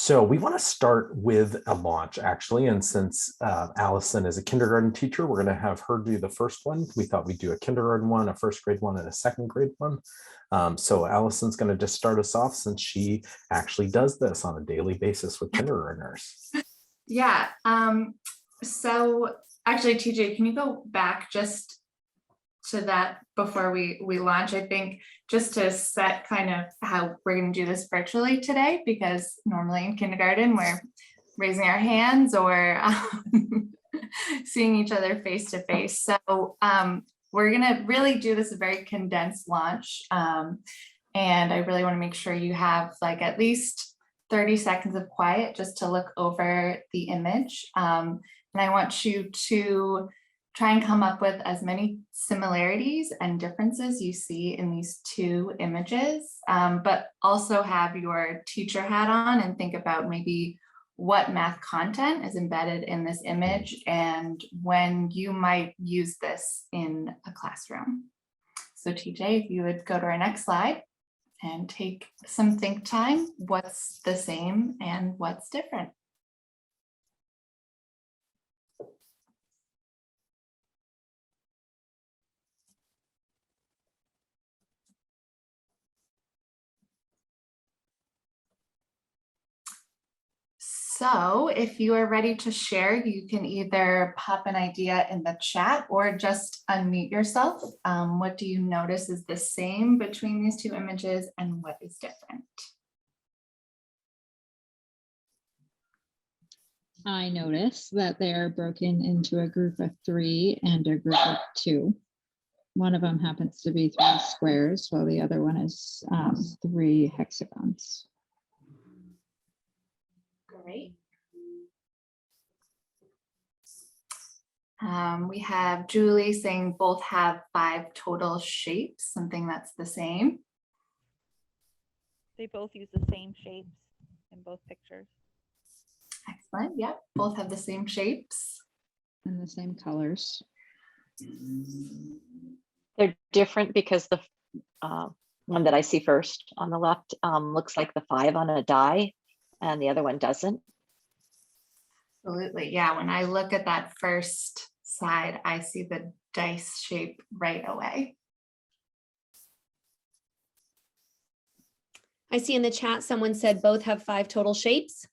So we want to start with a launch, actually. And since Allison is a kindergarten teacher, we're going to have her do the first one. We thought we'd do a kindergarten one, a first grade one, and a second grade one. So Allison's going to just start us off since she actually does this on a daily basis with kindergartners. Yeah. So actually, TJ, can you go back just to that before we launch? I think just to set kind of how we're going to do this virtually today, because normally in kindergarten we're raising our hands or seeing each other face to face. So we're going to really do this a very condensed launch, and I really want to make sure you have like at least 30 seconds of quiet just to look over the image, and I want you to try and come up with as many similarities and differences you see in these two images, but also have your teacher hat on and think about maybe what math content is embedded in this image and when you might use this in a classroom. So TJ, if you would go to our next slide and take some think time, what's the same and what's different? So if you are ready to share, you can either pop an idea in the chat or just unmute yourself. What do you notice is the same between these two images and what is different? I notice that they're broken into a group of 3 and a group of 2. One of them happens to be 3 squares, while the other one is 3 hexagons. Great. We have Julie saying both have 5 total shapes, something that's the same. They both use the same shapes in both pictures. Excellent. Yep, both have the same shapes. And the same colors. They're different because the one that I see first on the left looks like the 5 on a die, and the other one doesn't. Absolutely. Yeah, when I look at that first side, I see the dice shape right away. I see in the chat someone said both have 5 total shapes.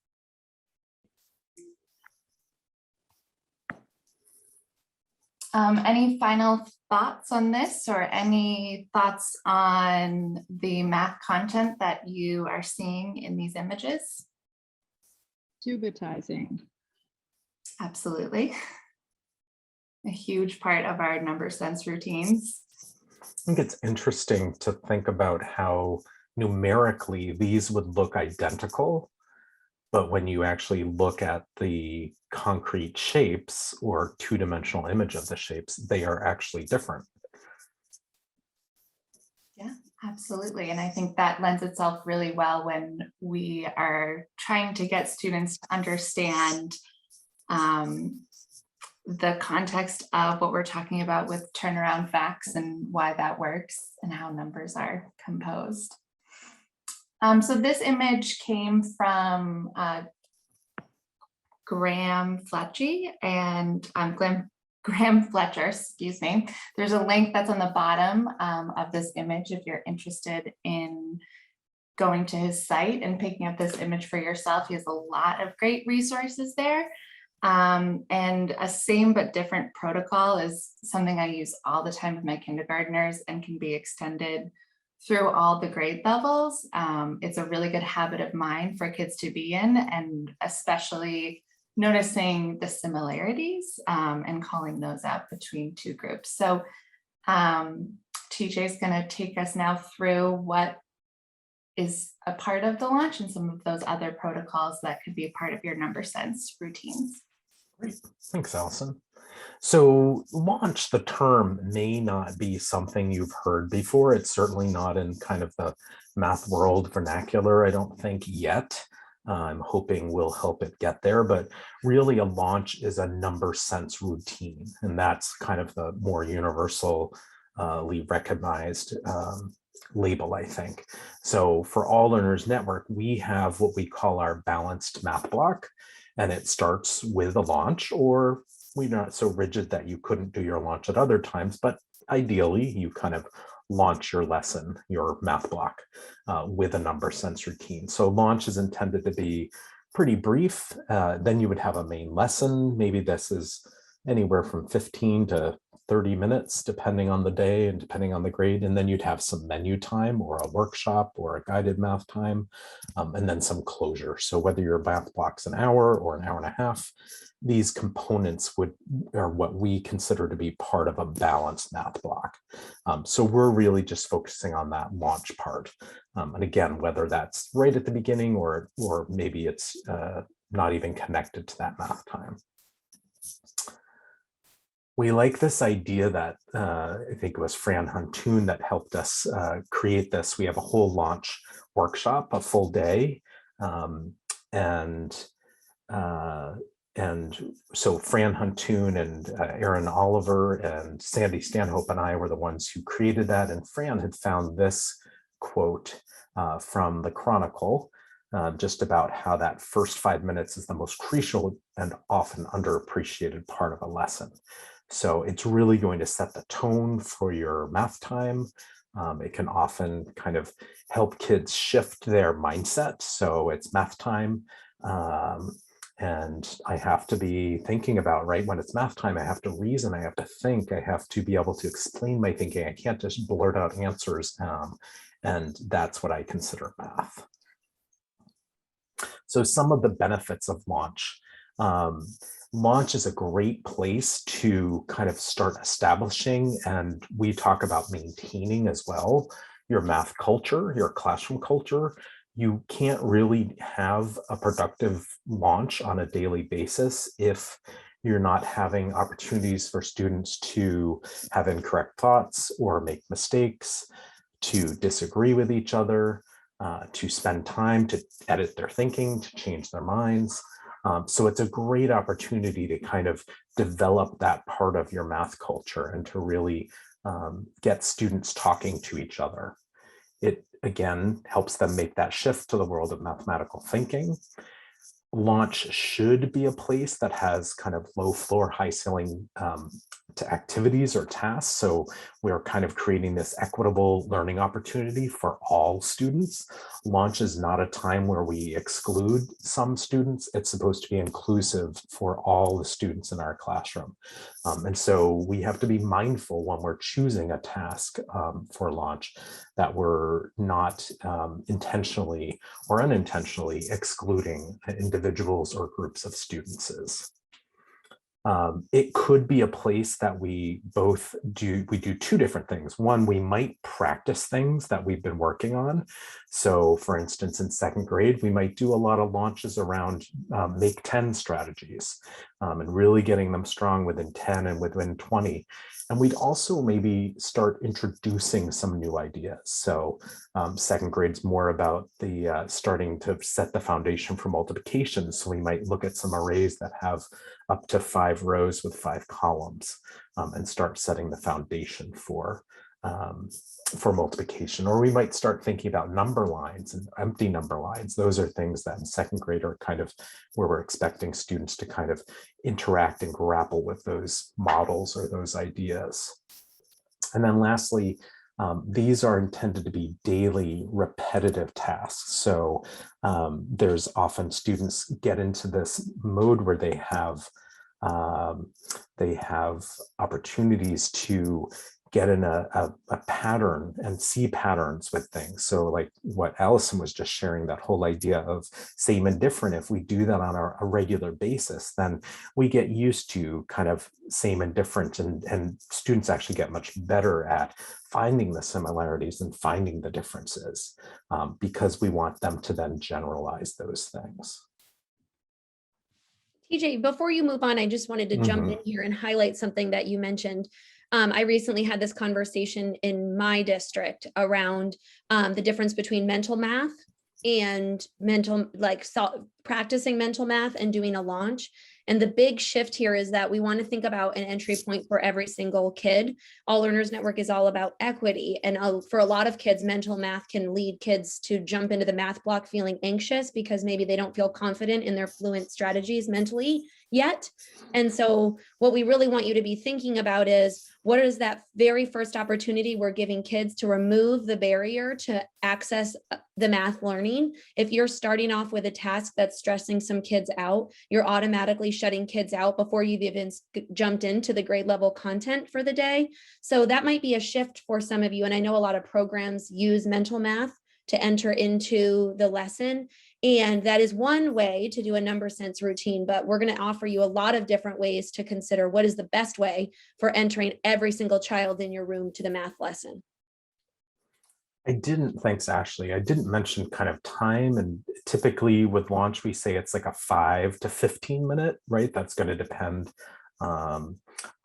Any final thoughts on this or any thoughts on the math content that you are seeing in these images? Cubitizing. Absolutely. A huge part of our number sense routines. I think it's interesting to think about how numerically these would look identical, but when you actually look at the concrete shapes or two-dimensional image of the shapes, they are actually different. Yeah, absolutely. And I think that lends itself really well when we are trying to get students to understand the context of what we're talking about with turnaround facts and why that works and how numbers are composed. So this image came from Graham Fletcher, excuse me. There's a link that's on the bottom of this image if you're interested in going to his site and picking up this image for yourself. He has a lot of great resources there. And a same but different protocol is something I use all the time with my kindergartners and can be extended through all the grade levels. It's a really good habit of mine for kids to be in, and especially noticing the similarities and calling those out between two groups. So TJ is going to take us now through what is a part of the launch and some of those other protocols that could be a part of your number sense routines. Great. Thanks, Allison. So launch, the term may not be something you've heard before. It's certainly not in kind of the math world vernacular, I don't think yet. I'm hoping we'll help it get there, but really a launch is a number sense routine. And that's kind of the more universally recognized label, I think. So for All Learners Network, we have what we call our balanced math block, and it starts with a launch, or we're not so rigid that you couldn't do your launch at other times, but ideally you kind of launch your lesson, your math block, with a number sense routine. So launch is intended to be pretty brief. Then you would have a main lesson. Maybe this is anywhere from 15 to 30 minutes, depending on the day and depending on the grade. And then you'd have some menu time or a workshop or a guided math time, and then some closure. So whether your math block's an hour or an hour and a half, these components are what we consider to be part of a balanced math block. So we're really just focusing on that launch part. And again, whether that's right at the beginning or maybe it's not even connected to that math time. We like this idea that I think it was Fran Huntoon that helped us create this. We have a whole launch workshop, a full day. And so Fran Huntoon and Aaron Oliver and Sandy Stanhope and I were the ones who created that. And Fran had found this quote from the Chronicle, just about how that first 5 minutes is the most crucial and often underappreciated part of a lesson. So it's really going to set the tone for your math time. It can often kind of help kids shift their mindset. So it's math time. And I have to be thinking about, right, when it's math time, I have to reason, I have to think, I have to be able to explain my thinking. I can't just blurt out answers. And that's what I consider math. So some of the benefits of launch. Launch is a great place to kind of start establishing, and we talk about maintaining as well, your math culture, your classroom culture. You can't really have a productive launch on a daily basis if you're not having opportunities for students to have incorrect thoughts or make mistakes, to disagree with each other, to spend time to edit their thinking, to change their minds. So it's a great opportunity to kind of develop that part of your math culture and to really get students talking to each other. It, again, helps them make that shift to the world of mathematical thinking. Launch should be a place that has kind of low floor, high ceiling to activities or tasks. So we're kind of creating this equitable learning opportunity for all students. Launch is not a time where we exclude some students. It's supposed to be inclusive for all the students in our classroom. And so we have to be mindful when we're choosing a task for launch that we're not intentionally or unintentionally excluding individuals or groups of students. It could be a place that we do two different things. One, we might practice things that we've been working on. So for instance, in second grade, we might do a lot of launches around make 10 strategies and really getting them strong within 10 and within 20. And we'd also maybe start introducing some new ideas. So second grade's more about the starting to set the foundation for multiplication. So we might look at some arrays that have up to 5 rows with 5 columns and start setting the foundation for multiplication. Or we might start thinking about number lines and empty number lines. Those are things that in second grade are kind of where we're expecting students to kind of interact and grapple with those models or those ideas. And then lastly, these are intended to be daily repetitive tasks. So there's often students get into this mode where they have opportunities to get in a pattern and see patterns with things. So like what Allison was just sharing, that whole idea of same and different, if we do that on a regular basis, then we get used to kind of same and different, and students actually get much better at finding the similarities and finding the differences because we want them to then generalize those things. TJ, before you move on, I just wanted to jump in here and highlight something that you mentioned. I recently had this conversation in my district around the difference between mental math and practicing mental math and doing a launch. And the big shift here is that we want to think about an entry point for every single kid. All Learners Network is all about equity. And for a lot of kids, mental math can lead kids to jump into the math block feeling anxious because maybe they don't feel confident in their fluent strategies mentally yet. And so what we really want you to be thinking about is, what is that very first opportunity we're giving kids to remove the barrier to access the math learning? If you're starting off with a task that's stressing some kids out, you're automatically shutting kids out before you've even jumped into the grade level content for the day. So that might be a shift for some of you. And I know a lot of programs use mental math to enter into the lesson. And that is one way to do a number sense routine, but we're going to offer you a lot of different ways to consider what is the best way for entering every single child in your room to the math lesson. Thanks, Ashley. I didn't mention kind of time, and typically with launch, we say it's like a 5 to 15 minute, right? That's going to depend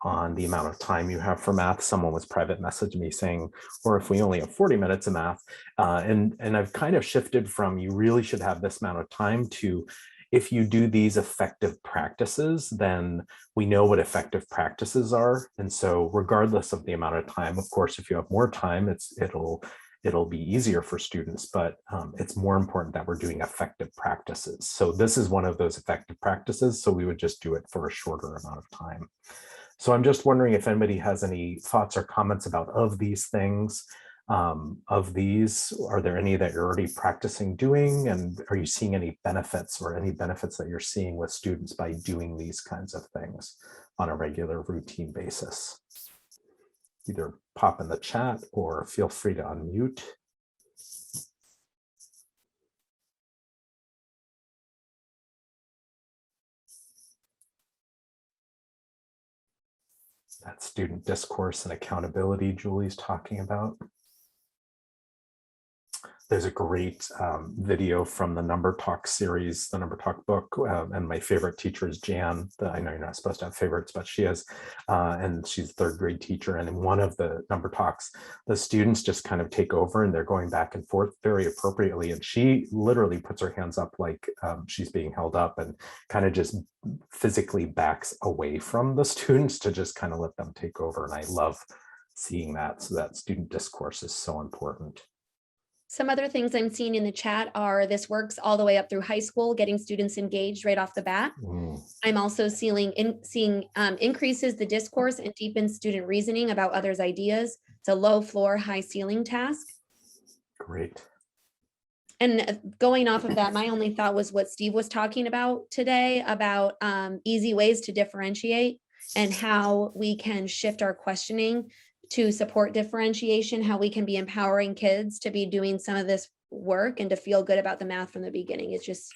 on the amount of time you have for math. Someone was private messaging me saying, or if we only have 40 minutes of math, and I've kind of shifted from you really should have this amount of time to, if you do these effective practices, then we know what effective practices are. And so regardless of the amount of time, of course, if you have more time, it'll be easier for students, but it's more important that we're doing effective practices. So this is one of those effective practices. So we would just do it for a shorter amount of time. So I'm just wondering if anybody has any thoughts or comments about of these things. Of these, are there any that you're already practicing doing? And are you seeing any benefits or any benefits that you're seeing with students by doing these kinds of things on a regular routine basis? Either pop in the chat or feel free to unmute. That student discourse and accountability Julie's talking about. There's a great video from the Number Talk series, the Number Talk book, and my favorite teacher is Jan. I know you're not supposed to have favorites, but she is, and she's a third grade teacher. And in one of the Number Talks, the students just kind of take over and they're going back and forth very appropriately. And she literally puts her hands up like she's being held up and kind of just physically backs away from the students to just kind of let them take over. And I love seeing that. So that student discourse is so important. Some other things I'm seeing in the chat are this works all the way up through high school, getting students engaged right off the bat. I'm also seeing increases the discourse and deepens student reasoning about others' ideas. It's a low floor, high ceiling task. Great. And going off of that, my only thought was what Steve was talking about today about easy ways to differentiate and how we can shift our questioning to support differentiation, how we can be empowering kids to be doing some of this work and to feel good about the math from the beginning. It's just,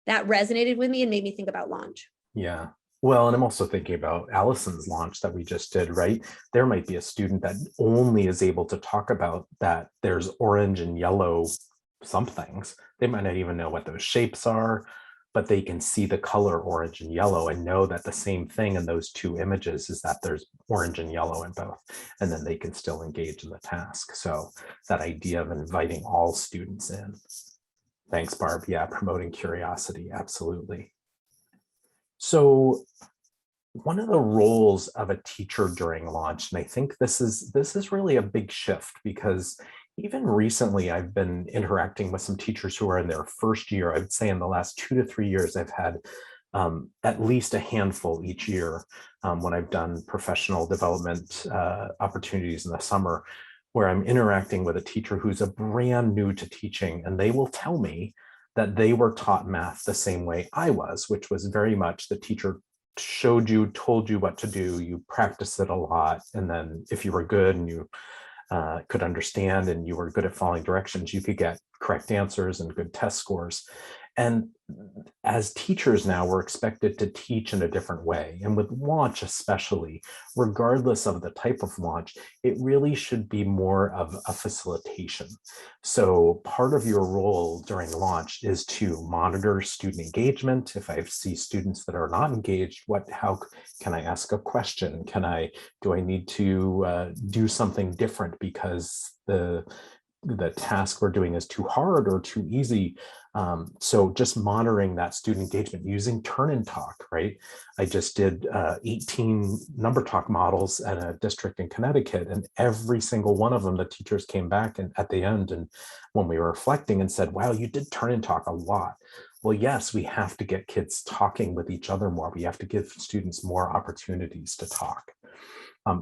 that resonated with me and made me think about launch. Yeah. Well, and I'm also thinking about Allison's launch that we just did, right? There might be a student that only is able to talk about that there's orange and yellow somethings. They might not even know what those shapes are, but they can see the color orange and yellow and know that the same thing in those two images is that there's orange and yellow in both, and then they can still engage in the task. So that idea of inviting all students in. Thanks, Barb. Yeah, promoting curiosity, absolutely. So one of the roles of a teacher during launch, and I think this is really a big shift, because even recently, I've been interacting with some teachers who are in their first year. I would say in the last 2 to 3 years, I've had at least a handful each year when I've done professional development opportunities in the summer, where I'm interacting with a teacher who's a brand new to teaching, and they will tell me that they were taught math the same way I was, which was very much the teacher showed you, told you what to do, you practiced it a lot, and then if you were good and you could understand and you were good at following directions, you could get correct answers and good test scores. And as teachers now, we're expected to teach in a different way. And with launch especially, regardless of the type of launch, it really should be more of a facilitation. So part of your role during launch is to monitor student engagement. If I see students that are not engaged, how can I ask a question? Do I need to do something different because the the task we're doing is too hard or too easy. So just monitoring that student engagement using turn and talk, right? I just did 18 number talk models at a district in Connecticut, and every single one of them, the teachers came back and at the end, and when we were reflecting and said, wow, you did turn and talk a lot. Well, yes, we have to get kids talking with each other more. We have to give students more opportunities to talk.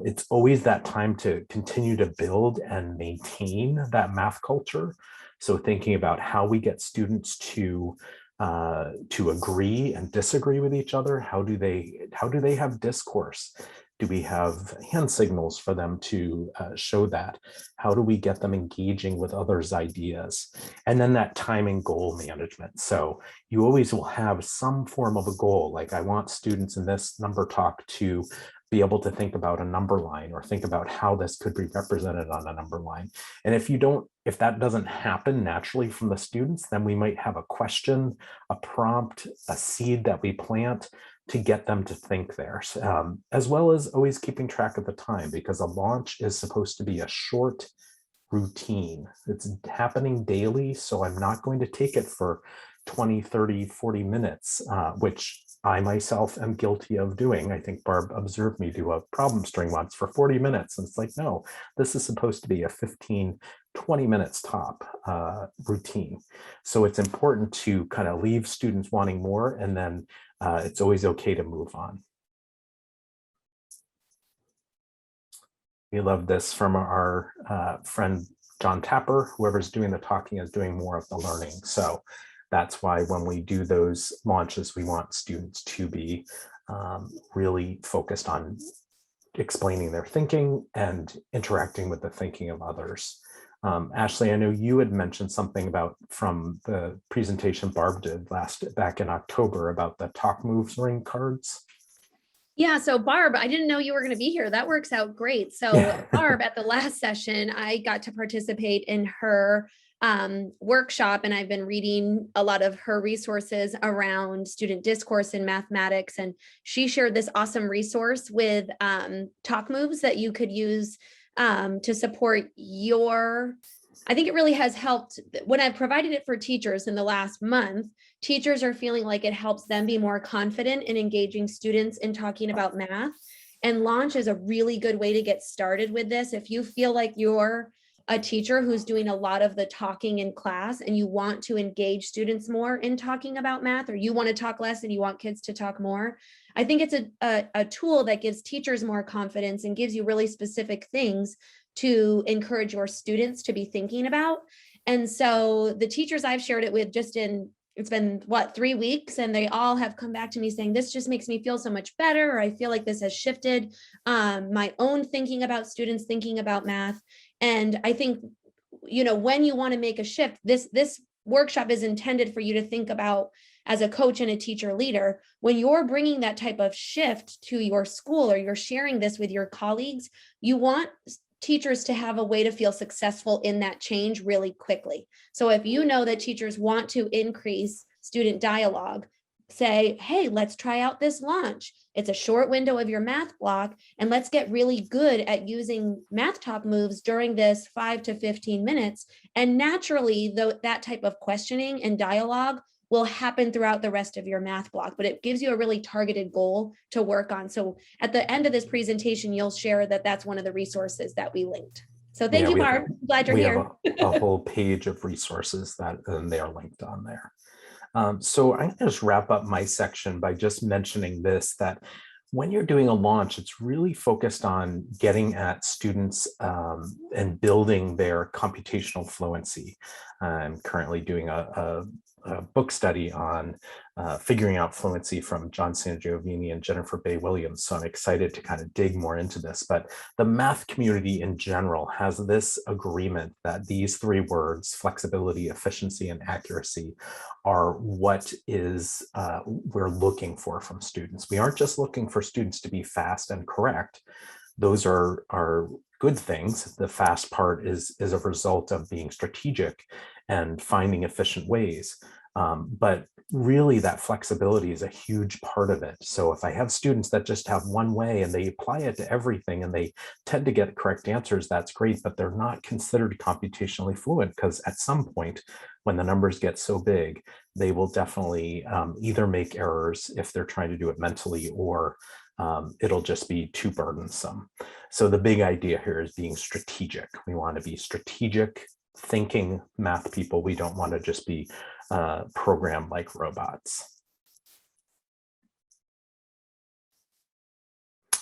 It's always that time to continue to build and maintain that math culture. So thinking about how we get students to agree and disagree with each other. How do they have discourse? Do we have hand signals for them to show that? How do we get them engaging with others' ideas? And then that time and goal management. So you always will have some form of a goal. Like, I want students in this number talk to be able to think about a number line or think about how this could be represented on a number line. And if that doesn't happen naturally from the students, then we might have a question, a prompt, a seed that we plant to get them to think there, as well as always keeping track of the time, because a launch is supposed to be a short routine. It's happening daily, so I'm not going to take it for 20, 30, 40 minutes, which I myself am guilty of doing. I think Barb observed me do a problem string once for 40 minutes. And it's like, no, this is supposed to be a 15, 20 minutes top routine. So it's important to kind of leave students wanting more, and then it's always okay to move on. We love this from our friend John Tapper. Whoever's doing the talking is doing more of the learning. So that's why when we do those launches, we want students to be really focused on explaining their thinking and interacting with the thinking of others. Ashley, I know you had mentioned something about from the presentation Barb did back in October about the talk moves ring cards. Yeah, so Barb, I didn't know you were going to be here. That works out great. So Barb, at the last session, I got to participate in her workshop, and I've been reading a lot of her resources around student discourse in mathematics. And she shared this awesome resource with talk moves that you could use to support your, I think it really has helped when I've provided it for teachers in the last month. Teachers are feeling like it helps them be more confident in engaging students in talking about math. And Launch is a really good way to get started with this. If you feel like you're a teacher who's doing a lot of the talking in class and you want to engage students more in talking about math, or you want to talk less and you want kids to talk more, I think it's a tool that gives teachers more confidence and gives you really specific things to encourage your students to be thinking about. And so the teachers I've shared it with it's been 3 weeks, and they all have come back to me saying, this just makes me feel so much better, or I feel like this has shifted my own thinking about students thinking about math. And I think, when you want to make a shift, this workshop is intended for you to think about as a coach and a teacher leader. When you're bringing that type of shift to your school, or you're sharing this with your colleagues, you want teachers to have a way to feel successful in that change really quickly. So if you know that teachers want to increase student dialogue, say, hey, let's try out this launch. It's a short window of your math block, and let's get really good at using math talk moves during this 5 to 15 minutes. And naturally, that type of questioning and dialogue will happen throughout the rest of your math block, but it gives you a really targeted goal to work on. So at the end of this presentation, you'll share that that's one of the resources that we linked. So thank you, Barb. Glad you're here. We have a whole page of resources that they are linked on there. So I'm going to just wrap up my section by just mentioning this, that when you're doing a launch, it's really focused on getting at students and building their computational fluency. I'm currently doing a book study on figuring out fluency from John Sangiovini and Jennifer Bay Williams. So I'm excited to kind of dig more into this. But the math community in general has this agreement that these 3 words, flexibility, efficiency, and accuracy, are what is we're looking for from students. We aren't just looking for students to be fast and correct. Those are good things. The fast part is a result of being strategic and finding efficient ways. But really that flexibility is a huge part of it. So if I have students that just have one way and they apply it to everything and they tend to get correct answers, that's great, but they're not considered computationally fluent, because at some point when the numbers get so big, they will definitely either make errors if they're trying to do it mentally, or it'll just be too burdensome. So the big idea here is being strategic. We want to be strategic thinking math people. We don't want to just be programmed like robots.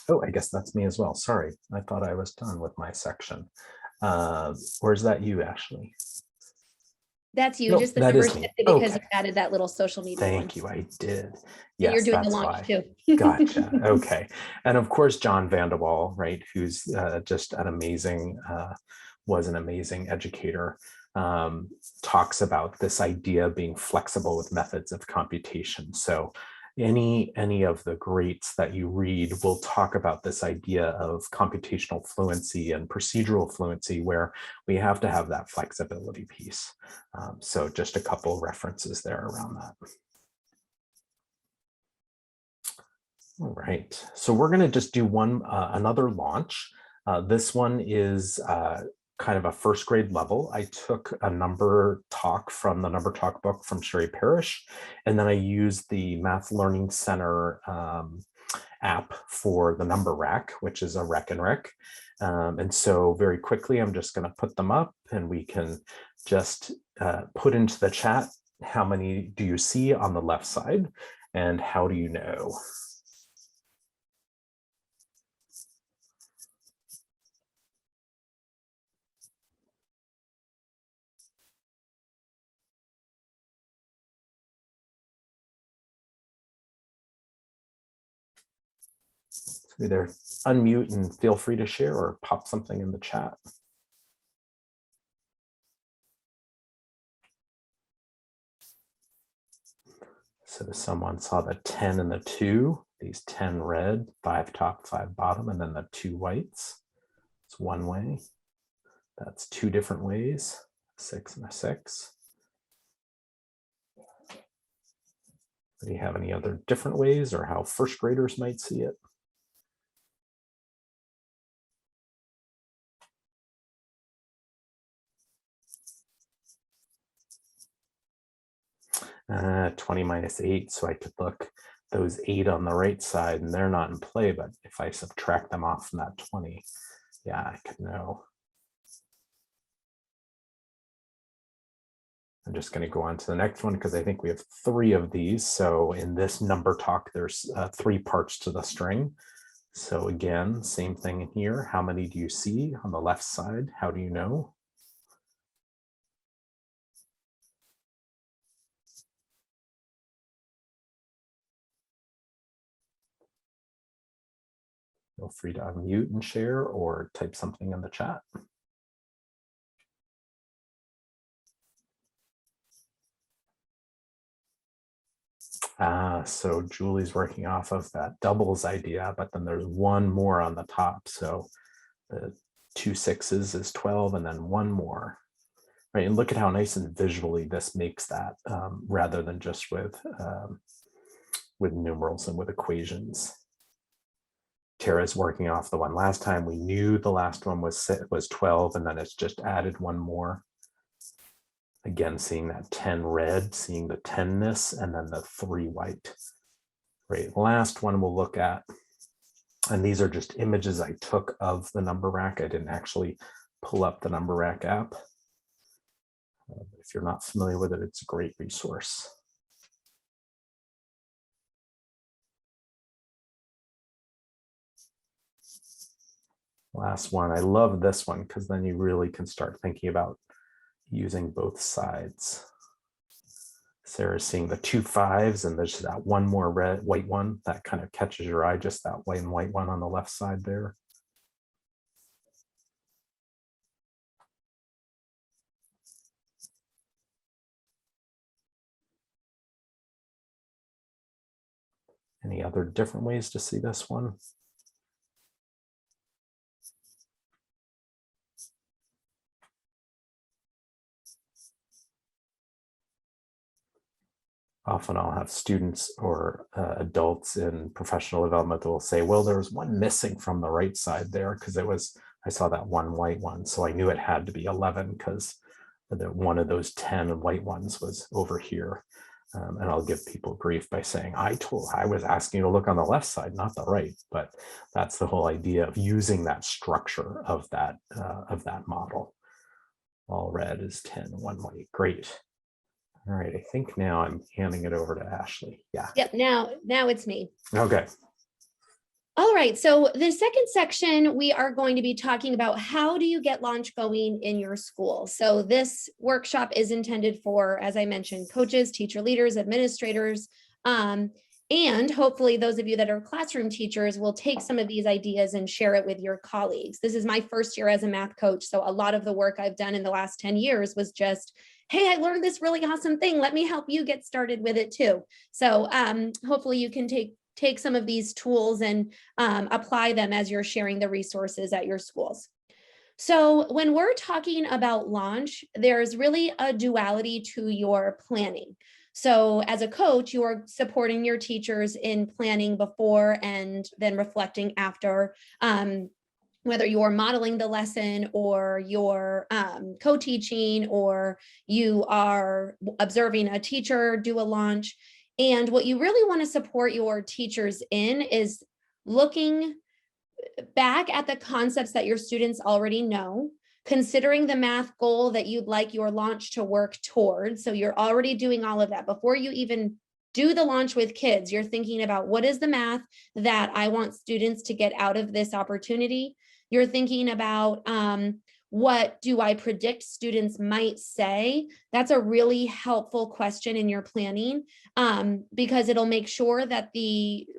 Oh, I guess that's me as well. Sorry, I thought I was done with my section. Or is that you, Ashley? That's you, Nope, just the that is numbers me. shifted because Okay. you added that little social media one. Thank you, I did. And Yes, you're doing the that's launch why. too. Gotcha. Okay. And of course, John Vanderwall, right, who's just an amazing, was an amazing educator, talks about this idea of being flexible with methods of computation. So any of the greats that you read will talk about this idea of computational fluency and procedural fluency, where we have to have that flexibility piece. So just a couple references there around that. All right, so we're going to just do another launch. This one is kind of a first grade level. I took a number talk from the number talk book from Sherry Parrish, and then I used the Math Learning Center app for the number rack, which is a rec and rec. And so very quickly, I'm just going to put them up, and we can just put into the chat, how many do you see on the left side, and how do you know? So either unmute and feel free to share, or pop something in the chat. So someone saw the 10 and the 2, these 10 red, 5 top, 5 bottom, and then the 2 whites. It's one way. That's 2 different ways, 6 and a 6. Do you have any other different ways, or how first graders might see it? Uh, 20 minus 8, so I could look those 8 on the right side, and they're not in play, but if I subtract them off from that 20, yeah, I could know. I'm just going to go on to the next one because I think we have 3 of these. So in this number talk, there's 3 parts to the string. So again, same thing here. How many do you see on the left side? How do you know? Feel free to unmute and share, or type something in the chat. So Julie's working off of that doubles idea, but then there's one more on the top. So the 2 6s is 12, and then one more. Right, and look at how nice and visually this makes that, rather than just with numerals and with equations. Tara's working off the one last time. We knew the last one was 12, and then it's just added one more. Again, seeing that 10 red, seeing the 10-ness, and then the 3 white. Right, last one we'll look at, and these are just images I took of the number rack. I didn't actually pull up the number rack app. If you're not familiar with it, it's a great resource. Last one, I love this one because then you really can start thinking about using both sides. Sarah's seeing the 2 5s, and there's that one more white one that kind of catches your eye, just that white and white one on the left side there. Any other different ways to see this one? often I'll have students or adults in professional development that will say, well, there was one missing from the right side there because I saw that one white one. So I knew it had to be 11 because one of those 10 white ones was over here. And I'll give people grief by saying, I was asking you to look on the left side, not the right. But that's the whole idea of using that structure of that model. All red is 10, one white. Great. All right, I think now I'm handing it over to Ashley. Yeah. Yep, now it's me. Okay. All right, so the second section, we are going to be talking about how do you get launch going in your school. So this workshop is intended for, as I mentioned, coaches, teacher leaders, administrators, and hopefully those of you that are classroom teachers will take some of these ideas and share it with your colleagues. This is my first year as a math coach, so a lot of the work I've done in the last 10 years was just, hey, I learned this really awesome thing. Let me help you get started with it too. So hopefully you can take some of these tools and apply them as you're sharing the resources at your schools. So when we're talking about launch, there's really a duality to your planning. So as a coach, you are supporting your teachers in planning before and then reflecting after, whether you're modeling the lesson or you're co-teaching or you are observing a teacher do a launch. And what you really want to support your teachers in is looking back at the concepts that your students already know, considering the math goal that you'd like your launch to work towards. So you're already doing all of that before you even do the launch with kids. You're thinking about what is the math that I want students to get out of this opportunity. You're thinking about what do I predict students might say? That's a really helpful question in your planning because it'll make sure that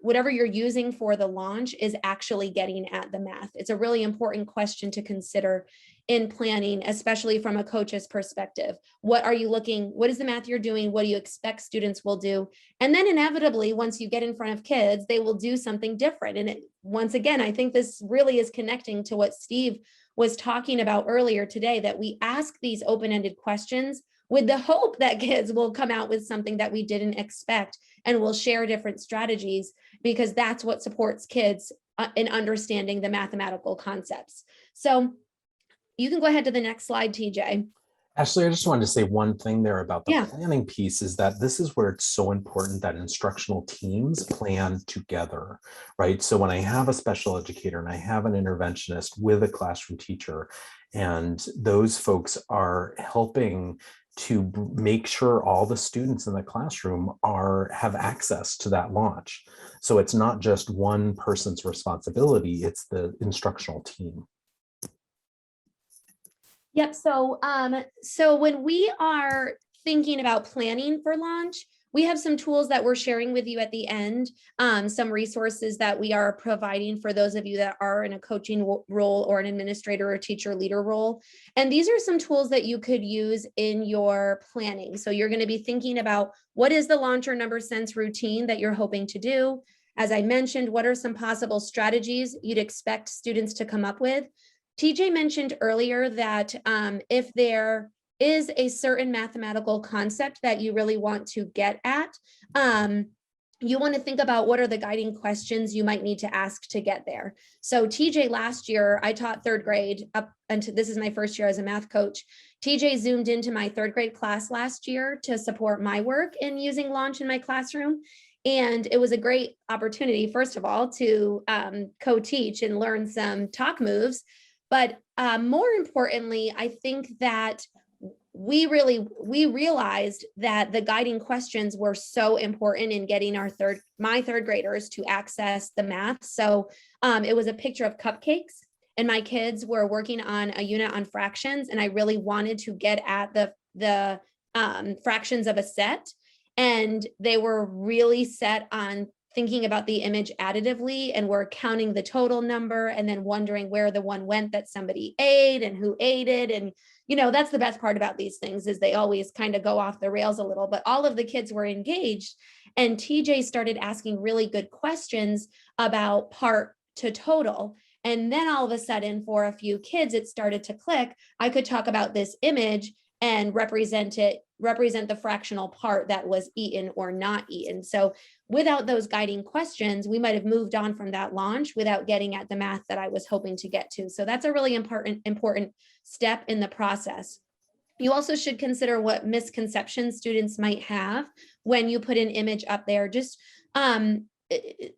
whatever you're using for the launch is actually getting at the math. It's a really important question to consider in planning, especially from a coach's perspective. What is the math you're doing? What do you expect students will do? And then inevitably, once you get in front of kids, they will do something different. And once again, I think this really is connecting to what Steve was talking about earlier today, that we ask these open-ended questions with the hope that kids will come out with something that we didn't expect and will share different strategies, because that's what supports kids in understanding the mathematical concepts. So you can go ahead to the next slide, TJ. Ashley, I just wanted to say one thing there about the Yeah. planning piece is that this is where it's so important that instructional teams plan together, right? So when I have a special educator and I have an interventionist with a classroom teacher, and those folks are helping to make sure all the students in the classroom have access to that launch. So it's not just one person's responsibility, it's the instructional team. Yep. So when we are thinking about planning for launch, we have some tools that we're sharing with you at the end, some resources that we are providing for those of you that are in a coaching role or an administrator or teacher leader role. And these are some tools that you could use in your planning. So you're going to be thinking about what is the launch or number sense routine that you're hoping to do. As I mentioned, what are some possible strategies you'd expect students to come up with? TJ mentioned earlier that if there is a certain mathematical concept that you really want to get at, you want to think about what are the guiding questions you might need to ask to get there. So TJ, last year, I taught third grade up until this is my first year as a math coach. TJ zoomed into my third grade class last year to support my work in using launch in my classroom. And it was a great opportunity, first of all, to co-teach and learn some talk moves. But more importantly, I think that we realized that the guiding questions were so important in getting my third graders to access the math. So it was a picture of cupcakes, and my kids were working on a unit on fractions, and I really wanted to get at the fractions of a set, and they were really set on thinking about the image additively, and we're counting the total number and then wondering where the one went that somebody ate and who ate it. And, that's the best part about these things is they always kind of go off the rails a little, but all of the kids were engaged, and TJ started asking really good questions about part to total. And then all of a sudden, for a few kids, it started to click. I could talk about this image and represent it represent the fractional part that was eaten or not eaten. So without those guiding questions, we might have moved on from that launch without getting at the math that I was hoping to get to. So that's a really important step in the process. You also should consider what misconceptions students might have when you put an image up there. Just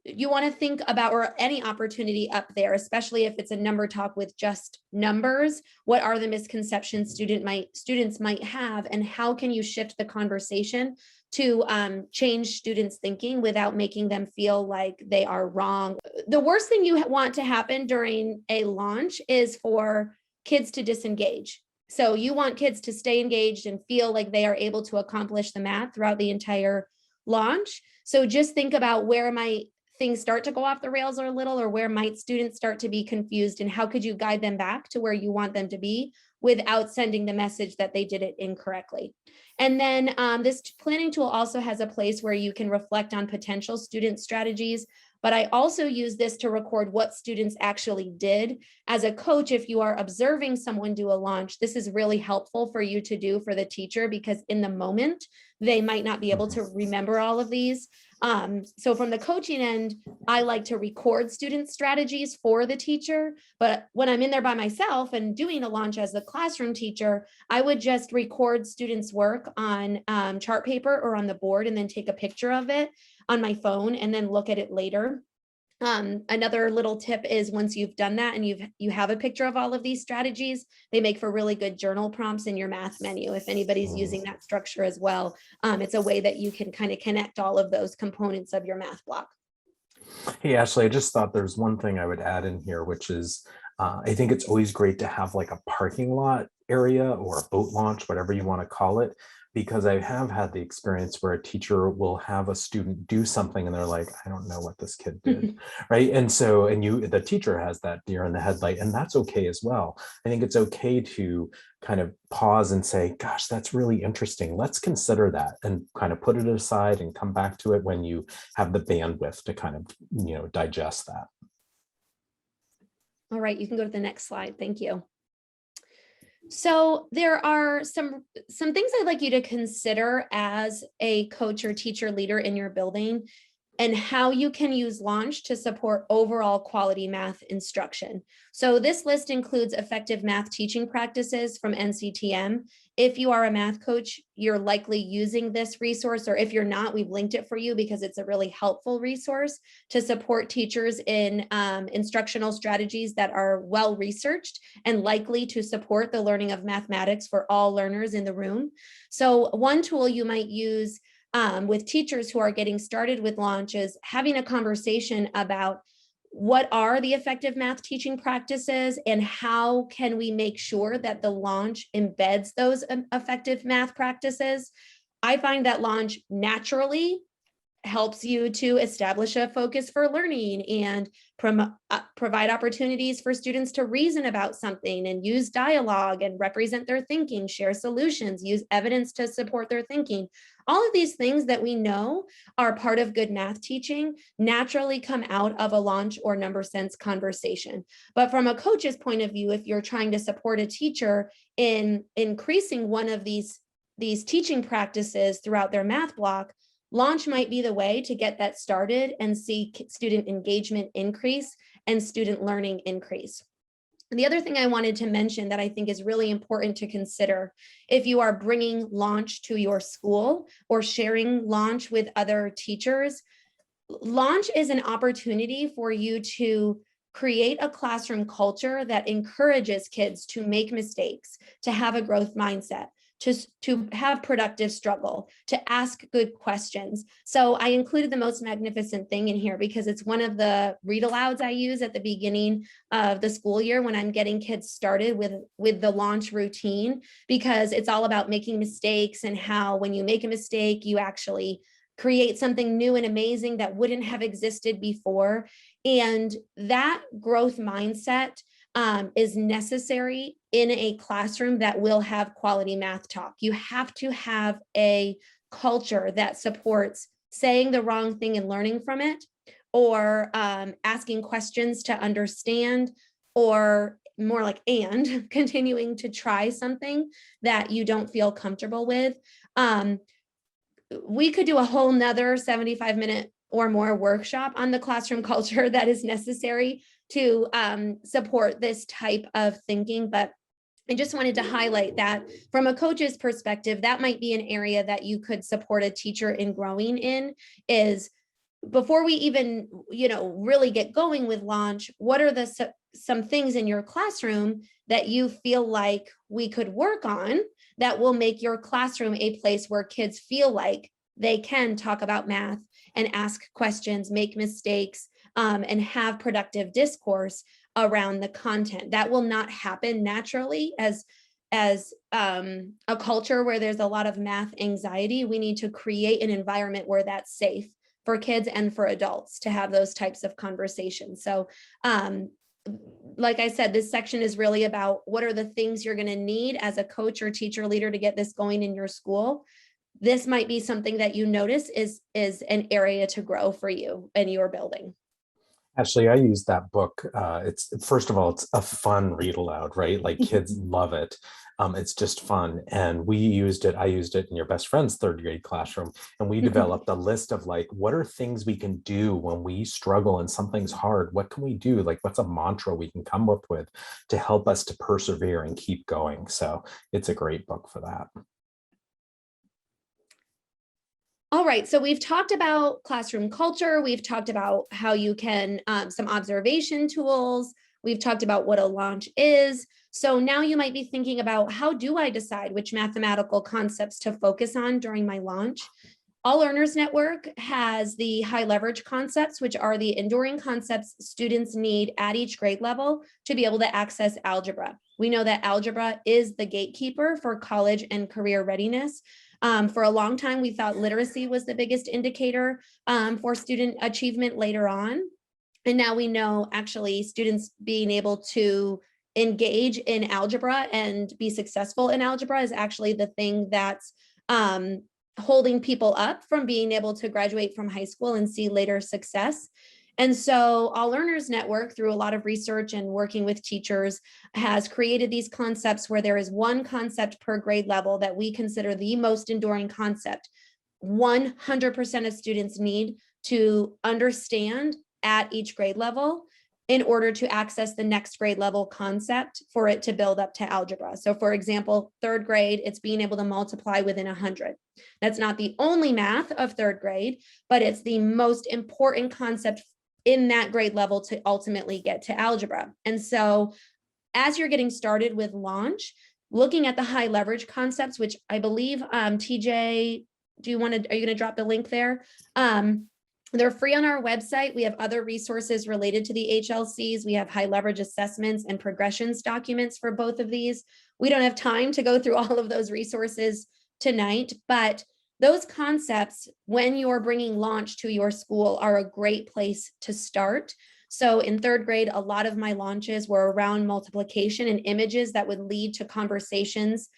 you want to think about, or any opportunity up there, especially if it's a number talk with just numbers, what are the misconceptions students might have, and how can you shift the conversation to change students' thinking without making them feel like they are wrong. The worst thing you want to happen during a launch is for kids to disengage. So you want kids to stay engaged and feel like they are able to accomplish the math throughout the entire launch. So just think about where might things start to go off the rails a little, or where might students start to be confused, and how could you guide them back to where you want them to be without sending the message that they did it incorrectly. And then this planning tool also has a place where you can reflect on potential student strategies. But I also use this to record what students actually did. As a coach, if you are observing someone do a launch, this is really helpful for you to do for the teacher, because in the moment, they might not be able to remember all of these. So from the coaching end, I like to record student strategies for the teacher. But when I'm in there by myself and doing a launch as the classroom teacher, I would just record students' work on chart paper or on the board, and then take a picture of it on my phone and then look at it later. Another little tip is, once you've done that and you have a picture of all of these strategies, they make for really good journal prompts in your math menu. If anybody's using that structure as well, it's a way that you can kind of connect all of those components of your math block. Hey, Ashley, I just thought there's one thing I would add in here, which is I think it's always great to have like a parking lot area or a boat launch, whatever you want to call it, because I have had the experience where a teacher will have a student do something and they're like, I don't know what this kid did, right? And so, the teacher has that deer in the headlight, and that's okay as well. I think it's okay to kind of pause and say, gosh, that's really interesting. Let's consider that, and kind of put it aside and come back to it when you have the bandwidth to kind of, digest that. All right, you can go to the next slide. Thank you. So there are some things I'd like you to consider as a coach or teacher leader in your building, and how you can use Launch to support overall quality math instruction. So this list includes effective math teaching practices from NCTM. If you are a math coach, you're likely using this resource, or if you're not, we've linked it for you because it's a really helpful resource to support teachers in instructional strategies that are well researched and likely to support the learning of mathematics for all learners in the room. So one tool you might use with teachers who are getting started with Launch is having a conversation about what are the effective math teaching practices, and how can we make sure that the Launch embeds those effective math practices. I find that Launch naturally helps you to establish a focus for learning and provide opportunities for students to reason about something and use dialogue and represent their thinking, share solutions, use evidence to support their thinking. All of these things that we know are part of good math teaching naturally come out of a Launch or number sense conversation. But from a coach's point of view, if you're trying to support a teacher in increasing one of these teaching practices throughout their math block, Launch might be the way to get that started and see student engagement increase and student learning increase. And the other thing I wanted to mention that I think is really important to consider, if you are bringing Launch to your school or sharing Launch with other teachers, Launch is an opportunity for you to create a classroom culture that encourages kids to make mistakes, to have a growth mindset, to have productive struggle, to ask good questions. So I included the most magnificent thing in here because it's one of the read alouds I use at the beginning of the school year when I'm getting kids started with the Launch routine, because it's all about making mistakes and how when you make a mistake, you actually create something new and amazing that wouldn't have existed before. And that growth mindset is necessary in a classroom that will have quality math talk. You have to have a culture that supports saying the wrong thing and learning from it, or asking questions to understand, or more like and continuing to try something that you don't feel comfortable with. We could do a whole nother 75-minute or more workshop on the classroom culture that is necessary to support this type of thinking. But I just wanted to highlight that from a coach's perspective, that might be an area that you could support a teacher in growing in, is before we even, really get going with launch, what are the some things in your classroom that you feel like we could work on that will make your classroom a place where kids feel like they can talk about math and ask questions, make mistakes, and have productive discourse around the content. That will not happen naturally as a culture where there's a lot of math anxiety. We need to create an environment where that's safe for kids and for adults to have those types of conversations. So like I said, this section is really about what are the things you're going to need as a coach or teacher leader to get this going in your school. This might be something that you notice is an area to grow for you and your building. Actually, I use that book. It's first of all, it's a fun read aloud, right? Like kids love it. It's just fun. And I used it in your best friend's third grade classroom. And we developed a list of like, what are things we can do when we struggle and something's hard? What can we do? Like, what's a mantra we can come up with to help us to persevere and keep going? So it's a great book for that. All right, so we've talked about classroom culture. We've talked about how you can, some observation tools. We've talked about what a launch is. So now you might be thinking about, how do I decide which mathematical concepts to focus on during my launch? All Learners Network has the high leverage concepts, which are the enduring concepts students need at each grade level to be able to access algebra. We know that algebra is the gatekeeper for college and career readiness. For a long time, we thought literacy was the biggest indicator for student achievement later on. And now we know actually students being able to engage in algebra and be successful in algebra is actually the thing that's holding people up from being able to graduate from high school and see later success. And so All Learners Network, through a lot of research and working with teachers, has created these concepts where there is one concept per grade level that we consider the most enduring concept. 100% of students need to understand at each grade level in order to access the next grade level concept for it to build up to algebra. So for example, third grade, it's being able to multiply within 100. That's not the only math of third grade, but it's the most important concept in that grade level to ultimately get to algebra. And so as you're getting started with launch, looking at the high leverage concepts, which I believe, TJ, are you going to drop the link there? They're free on our website. We have other resources related to the HLCs. We have high leverage assessments and progressions documents for both of these. We don't have time to go through all of those resources tonight, but those concepts, when you're bringing launch to your school, are a great place to start. So in third grade, a lot of my launches were around multiplication and images that would lead to conversations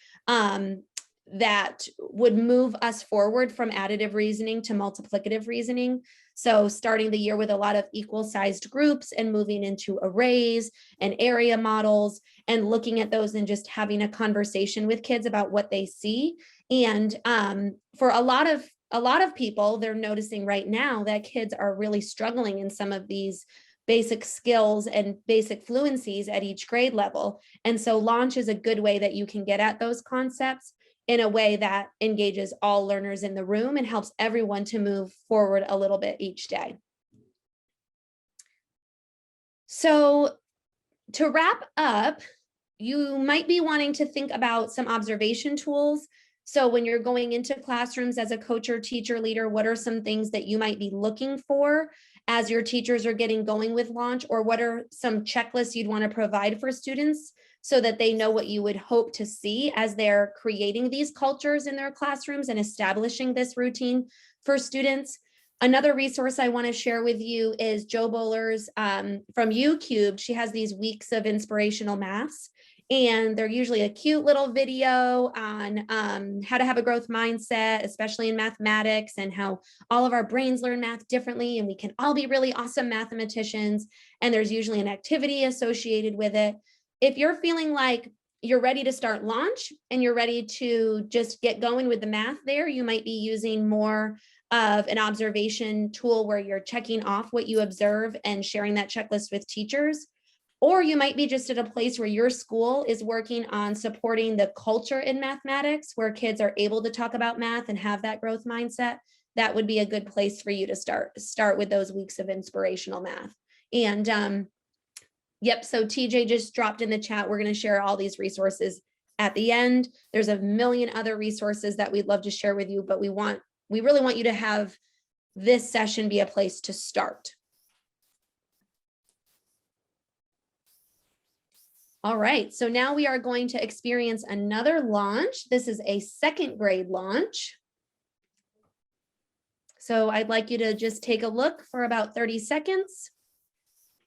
that would move us forward from additive reasoning to multiplicative reasoning. So starting the year with a lot of equal sized groups and moving into arrays and area models and looking at those and just having a conversation with kids about what they see. And for a lot of people, they're noticing right now that kids are really struggling in some of these basic skills and basic fluencies at each grade level. And so launch is a good way that you can get at those concepts in a way that engages all learners in the room and helps everyone to move forward a little bit each day. So to wrap up, you might be wanting to think about some observation tools. So when you're going into classrooms as a coach or teacher leader, what are some things that you might be looking for as your teachers are getting going with launch? Or what are some checklists you'd want to provide for students so that they know what you would hope to see as they're creating these cultures in their classrooms and establishing this routine for students? Another resource I want to share with you is Jo Bowler's from UCubed. She has these weeks of inspirational maths, and they're usually a cute little video on how to have a growth mindset, especially in mathematics, and how all of our brains learn math differently and we can all be really awesome mathematicians. And there's usually an activity associated with it. If you're feeling like you're ready to start launch and you're ready to just get going with the math there, you might be using more of an observation tool where you're checking off what you observe and sharing that checklist with teachers. Or you might be just at a place where your school is working on supporting the culture in mathematics, where kids are able to talk about math and have that growth mindset. That would be a good place for you to start with those weeks of inspirational math. And yep, so TJ just dropped in the chat. We're going to share all these resources at the end. There's a million other resources that we'd love to share with you, but we really want you to have this session be a place to start. All right, so now we are going to experience another launch. This is a second grade launch. So I'd like you to just take a look for about 30 seconds.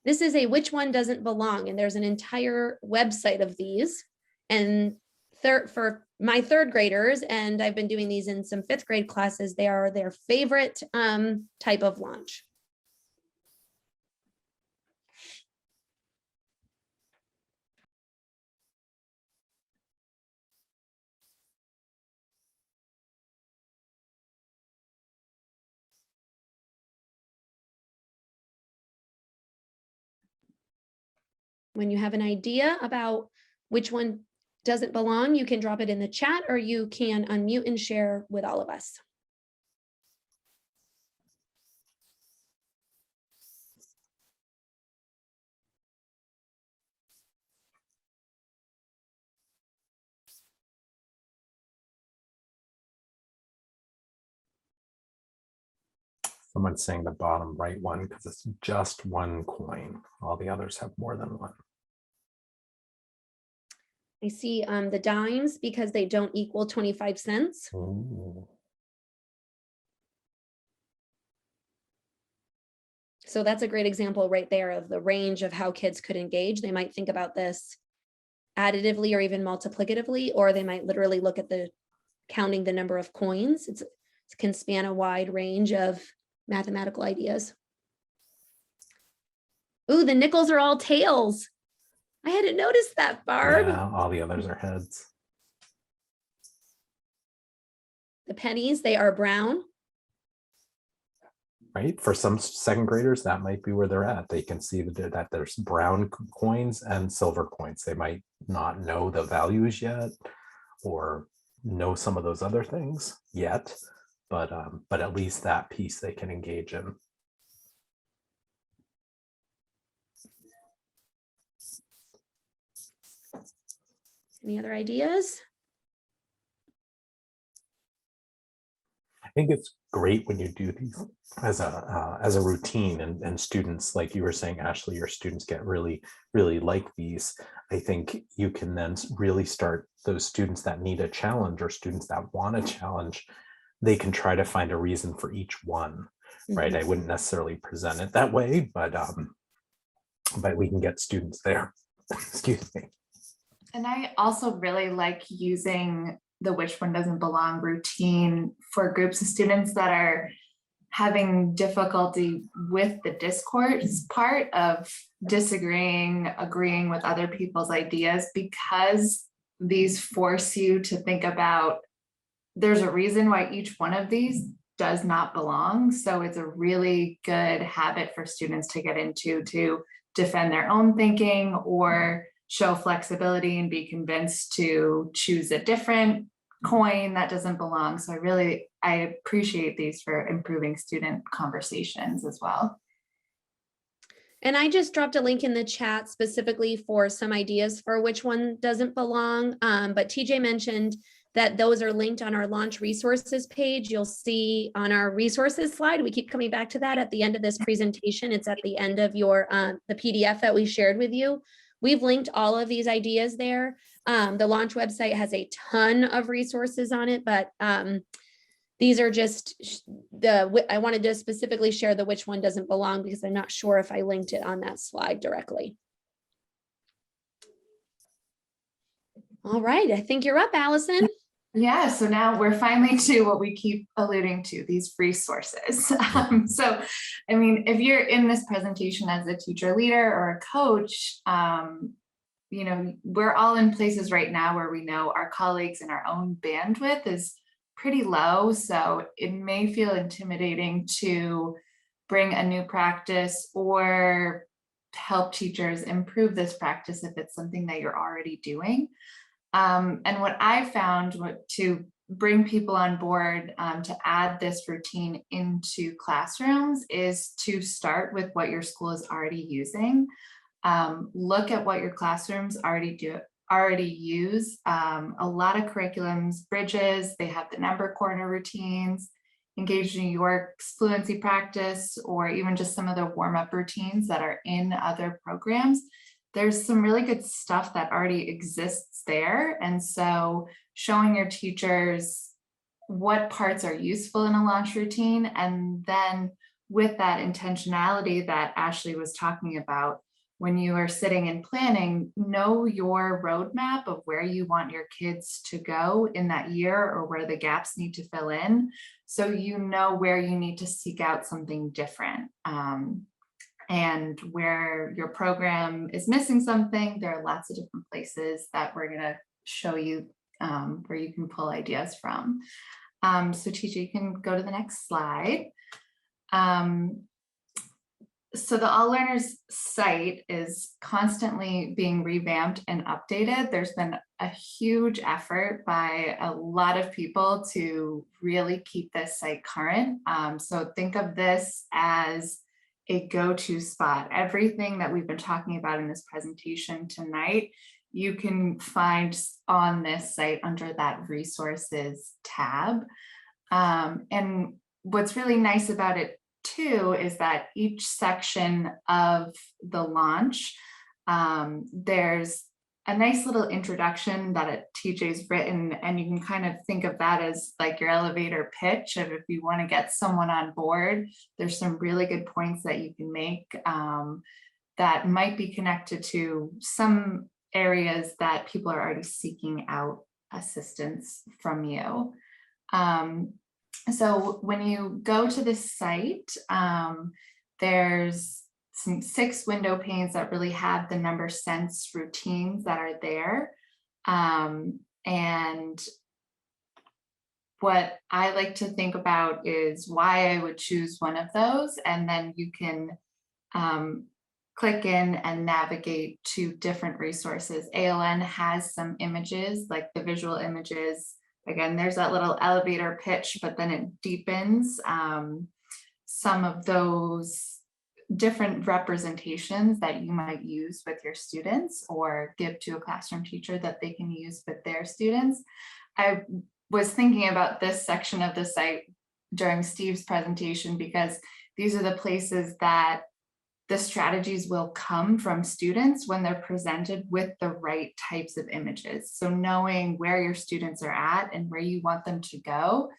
This is a which one doesn't belong, and there's an entire website of these. And for my third graders, and I've been doing these in some fifth grade classes, they are their favorite type of launch. When you have an idea about which one doesn't belong, you can drop it in the chat or you can unmute and share with all of us. Someone's saying the bottom right one because it's just one coin. All the others have more than one. I see the dimes because they don't equal 25 cents. Ooh. So that's a great example right there of the range of how kids could engage. They might think about this additively or even multiplicatively, or they might literally look at counting the number of coins. It can span a wide range of mathematical ideas. Ooh, the nickels are all tails. I hadn't noticed that, Barb. Yeah, all the others are heads. The pennies, they are brown. Right? For some second graders, that might be where they're at. They can see that there's brown coins and silver coins. They might not know the values yet or know some of those other things yet, but at least that piece they can engage in. Any other ideas? I think it's great when you do these as a routine, and students, like you were saying, Ashley, your students get really like these. I think you can then really start those students that need a challenge or students that want a challenge. They can try to find a reason for each one, right? I wouldn't necessarily present it that way, but we can get students there. Excuse me. And I also really like using the which one doesn't belong routine for groups of students that are having difficulty with the discourse part of disagreeing, agreeing with other people's ideas, because these force you to think about there's a reason why each one of these does not belong. So it's a really good habit for students to get into to defend their own thinking or show flexibility and be convinced to choose a different coin that doesn't belong. So I appreciate these for improving student conversations as well. And I just dropped a link in the chat specifically for some ideas for which one doesn't belong. But TJ mentioned that those are linked on our launch resources page. You'll see on our resources slide, we keep coming back to that at the end of this presentation. It's at the end of your the PDF that we shared with you. We've linked all of these ideas there. The launch website has a ton of resources on it, but these are just I wanted to specifically share the which one doesn't belong because I'm not sure if I linked it on that slide directly. All right, I think you're up, Allison. Yeah, so now we're finally to what we keep alluding to, these resources. So, I mean, if you're in this presentation as a teacher leader or a coach, you know, we're all in places right now where we know our colleagues and our own bandwidth is pretty low. So it may feel intimidating to bring a new practice or help teachers improve this practice if it's something that you're already doing. And what I found to bring people on board to add this routine into classrooms is to start with what your school is already using. Look at what your classrooms already use. A lot of curriculums, Bridges, they have the number corner routines, Engage New York's fluency practice, or even just some of the warm-up routines that are in other programs. There's some really good stuff that already exists there. And so showing your teachers what parts are useful in a launch routine, and then with that intentionality that Ashley was talking about, when you are sitting and planning, know your roadmap of where you want your kids to go in that year or where the gaps need to fill in. So you know where you need to seek out something different. And where your program is missing something, there are lots of different places that we're going to show you where you can pull ideas from. So TJ, you can go to the next slide. So the All Learners site is constantly being revamped and updated. There's been a huge effort by a lot of people to really keep this site current. So think of this as a go-to spot. Everything that we've been talking about in this presentation tonight, you can find on this site under that resources tab. And what's really nice about it too is that each section of the launch, there's a nice little introduction that TJ's written, and you can kind of think of that as like your elevator pitch of if you want to get someone on board. There's some really good points that you can make that might be connected to some areas that people are already seeking out assistance from you. So when you go to this site, there's some 6 window panes that really have the number sense routines that are there. And what I like to think about is why I would choose one of those, and then you can click in and navigate to different resources. ALN has some images, like the visual images. Again, there's that little elevator pitch, but then it deepens some of those different representations that you might use with your students or give to a classroom teacher that they can use with their students. I was thinking about this section of the site during Steve's presentation because these are the places that the strategies will come from students when they're presented with the right types of images. So knowing where your students are at and where you want them to go,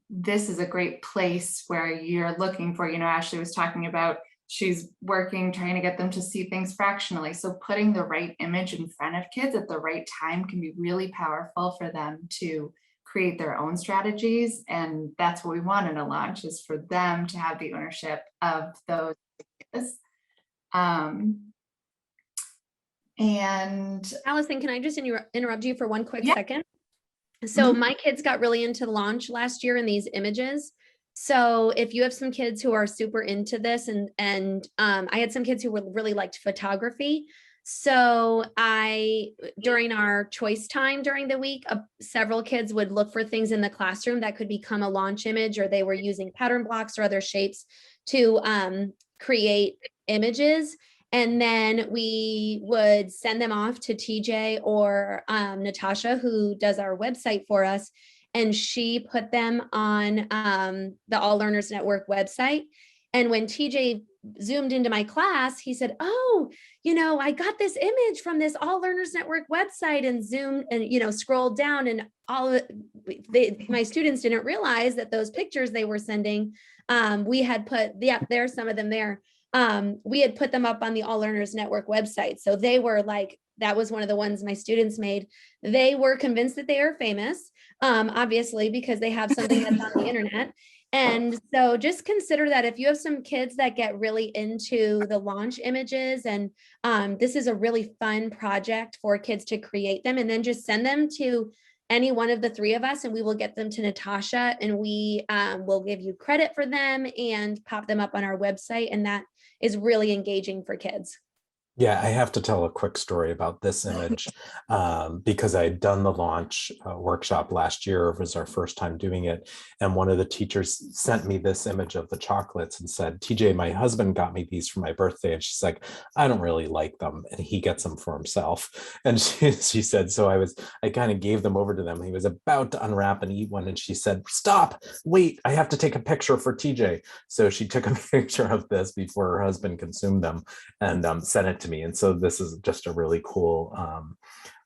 this is a great place where you're looking for, Ashley was talking about, she's working, trying to get them to see things fractionally. So putting the right image in front of kids at the right time can be really powerful for them to create their own strategies. And that's what we want in a launch, is for them to have the ownership of those. And Allison, can I just interrupt you for one quick Yeah. second? So my kids got really into launch last year in these images. So if you have some kids who are super into this, and I had some kids who really liked photography. So during our choice time during the week, several kids would look for things in the classroom that could become a launch image, or they were using pattern blocks or other shapes to create images. And then we would send them off to TJ or Natasha, who does our website for us. And she put them on the All Learners Network website. And when TJ zoomed into my class, he said, "Oh, I got this image from this All Learners Network website," and zoomed and, scrolled down, and all of my students didn't realize that those pictures they were sending, we had put, there's some of them there. We had put them up on the All Learners Network website. So they were like, that was one of the ones my students made. They were convinced that they are famous, obviously, because they have something that's on the internet. And so just consider that if you have some kids that get really into the launch images, and this is a really fun project for kids to create them, and then just send them to any one of the three of us, and we will get them to Natasha, and we will give you credit for them and pop them up on our website. And that is really engaging for kids. Yeah, I have to tell a quick story about this image because I had done the launch workshop last year. It was our first time doing it. And one of the teachers sent me this image of the chocolates and said, TJ, my husband got me these for my birthday. And she's like, I don't really like them. And he gets them for himself. And she said, so I kind of gave them over to them. He was about to unwrap and eat one. And she said, stop, wait, I have to take a picture for TJ. So she took a picture of this before her husband consumed them and sent it to me. And so this is just a really cool,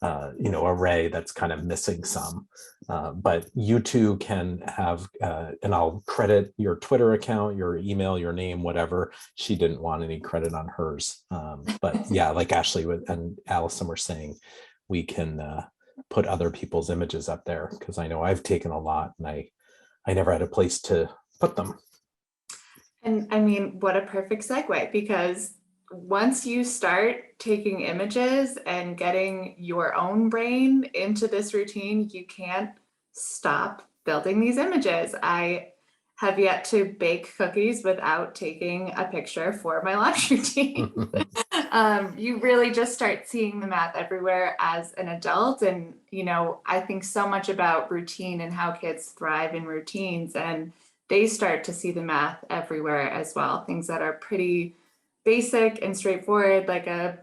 array that's kind of missing some. But you two can have, and I'll credit your Twitter account, your email, your name, whatever. She didn't want any credit on hers. But yeah, like Ashley and Allison were saying, we can put other people's images up there, because I know I've taken a lot and I never had a place to put them. And I mean, what a perfect segue, because once you start taking images and getting your own brain into this routine, you can't stop building these images. I have yet to bake cookies without taking a picture for my lunch routine. You really just start seeing the math everywhere as an adult. And, I think so much about routine and how kids thrive in routines, and they start to see the math everywhere as well. Things that are pretty basic and straightforward, like a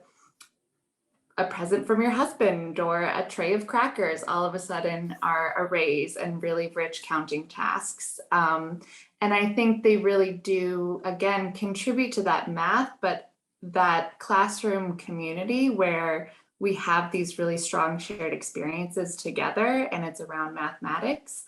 present from your husband or a tray of crackers, all of a sudden are arrays and really rich counting tasks. And I think they really do, again, contribute to that math, but that classroom community where we have these really strong shared experiences together, and it's around mathematics.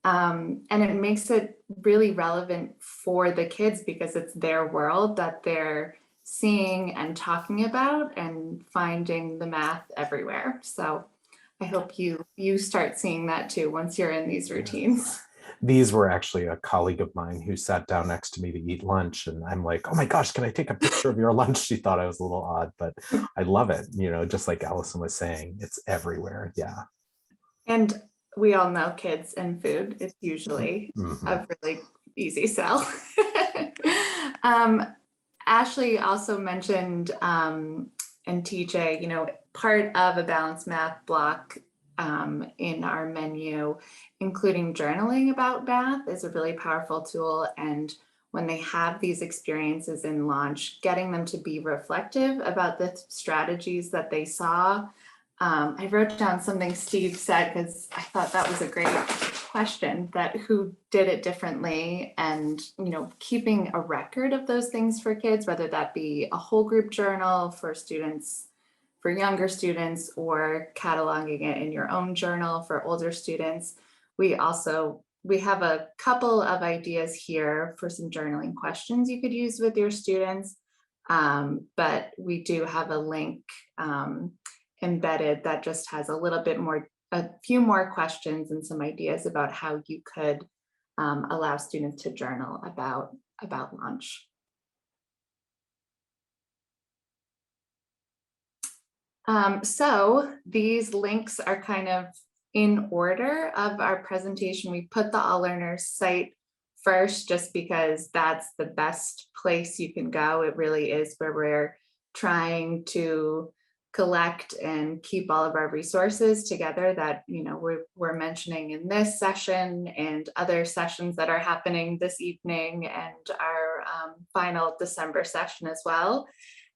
And it makes it really relevant for the kids because it's their world that they're seeing and talking about, and finding the math everywhere. So I hope you start seeing that too once you're in these routines. These were actually a colleague of mine who sat down next to me to eat lunch. And I'm like, oh my gosh, can I take a picture of your lunch? She thought I was a little odd, but I love it. Just like Allison was saying, it's everywhere. Yeah. And we all know kids and food is usually a really easy sell. Ashley also mentioned, and TJ, part of a balanced math block in our menu, including journaling about math, is a really powerful tool. And when they have these experiences in launch, getting them to be reflective about the strategies that they saw. I wrote down something Steve said, because I thought that was a great question, that who did it differently, and keeping a record of those things for kids, whether that be a whole group journal for students, for younger students, or cataloging it in your own journal for older students. We have a couple of ideas here for some journaling questions you could use with your students, but we do have a link embedded that just has a few more questions and some ideas about how you could allow students to journal about lunch. So these links are kind of in order of our presentation. We put the All Learners site first, just because that's the best place you can go. It really is where we're trying to collect and keep all of our resources together that we're mentioning in this session and other sessions that are happening this evening, and our final December session as well.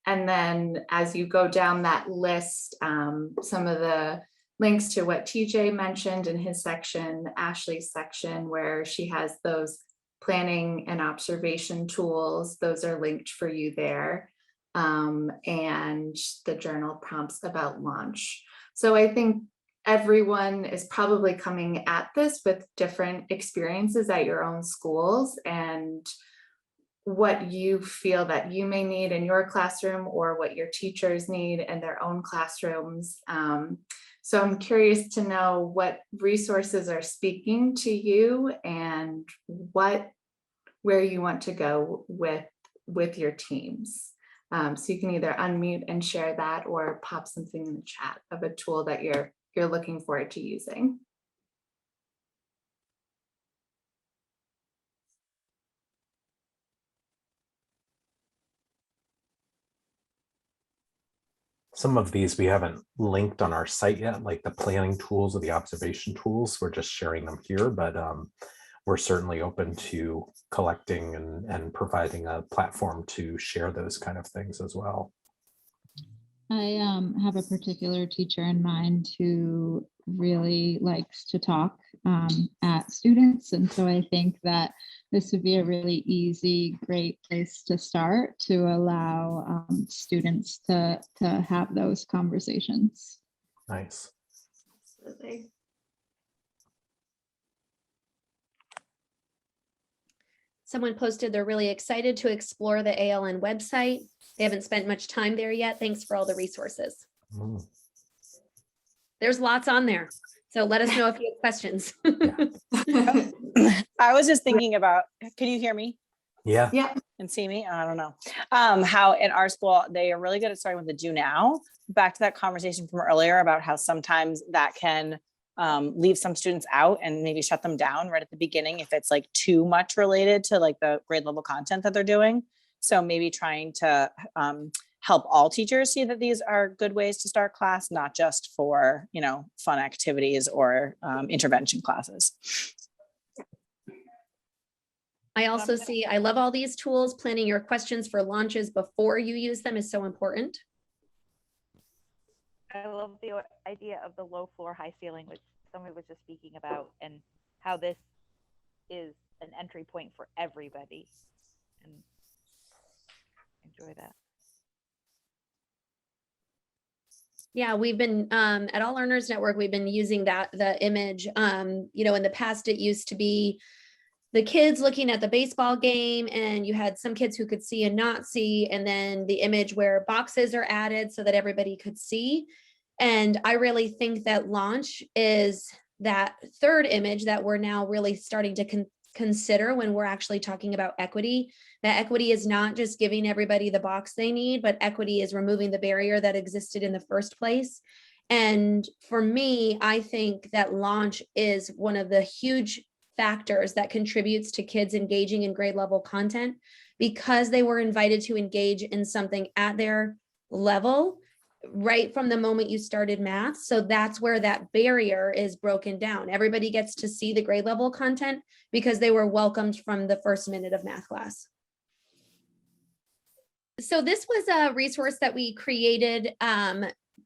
And then as you go down that list, some of the links to what TJ mentioned in his section, Ashley's section, where she has those planning and observation tools, those are linked for you there. And the journal prompts about lunch. So I think everyone is probably coming at this with different experiences at your own schools, and what you feel that you may need in your classroom, or what your teachers need in their own classrooms. So I'm curious to know what resources are speaking to you, and what where you want to go with your teams. So you can either unmute and share that or pop something in the chat of a tool that you're looking forward to using. Some of these we haven't linked on our site yet, like the planning tools or the observation tools. We're just sharing them here, but we're certainly open to collecting and providing a platform to share those kind of things as well. I have a particular teacher in mind who really likes to talk at students. And so I think that this would be a really easy, great place to start to allow students to have those conversations. Nice. Absolutely. Someone posted they're really excited to explore the ALN website. They haven't spent much time there yet. Thanks for all the resources. Mm. There's lots on there. So let us know if you have questions. I was just thinking about, can you hear me Yeah. Yeah. and see me? I don't know. How in our school, they are really good at starting with the do now. Back to that conversation from earlier about how sometimes that can leave some students out and maybe shut them down right at the beginning if it's like too much related to like the grade level content that they're doing. So maybe trying to help all teachers see that these are good ways to start class, not just for, you know, fun activities or intervention classes. I also see, I love all these tools. Planning your questions for launches before you use them is so important. I love the idea of the low floor, high ceiling, which someone was just speaking about, and how this is an entry point for everybody. And enjoy that. Yeah, we've been at All Learners Network, we've been using the image. You know, in the past, it used to be the kids looking at the baseball game, and you had some kids who could see and not see, and then the image where boxes are added so that everybody could see. And I really think that launch is that third image that we're now really starting to consider when we're actually talking about equity. That equity is not just giving everybody the box they need, but equity is removing the barrier that existed in the first place. And for me, I think that launch is one of the huge factors that contributes to kids engaging in grade level content, because they were invited to engage in something at their level right from the moment you started math. So that's where that barrier is broken down. Everybody gets to see the grade level content because they were welcomed from the first minute of math class. So this was a resource that we created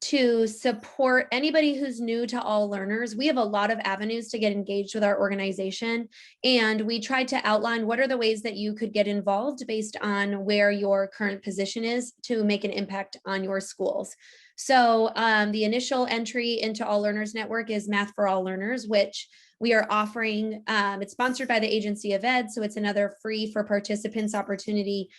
to support anybody who's new to All Learners. We have a lot of avenues to get engaged with our organization, and we tried to outline what are the ways that you could get involved based on where your current position is to make an impact on your schools. So the initial entry into All Learners Network is Math for All Learners, which we are offering. It's sponsored by the Agency of Ed, so it's another free for participants opportunity,